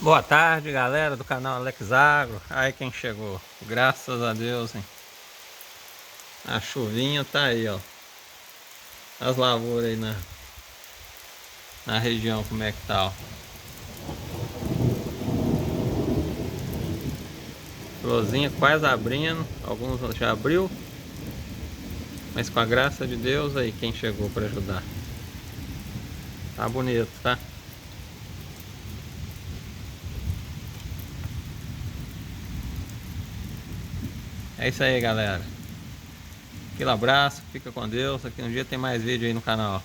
Boa tarde, galera do canal Alex Agro. Aí quem chegou, graças a Deus, hein? A chuvinha tá aí, ó. As lavouras aí na região, como é que tá, ó. Florzinha quase abrindo, alguns já abriu, mas com a graça de Deus aí quem chegou para ajudar. Tá bonito, tá? É isso aí, galera. Aquele abraço, fica com Deus. Aqui um dia tem mais vídeo aí no canal.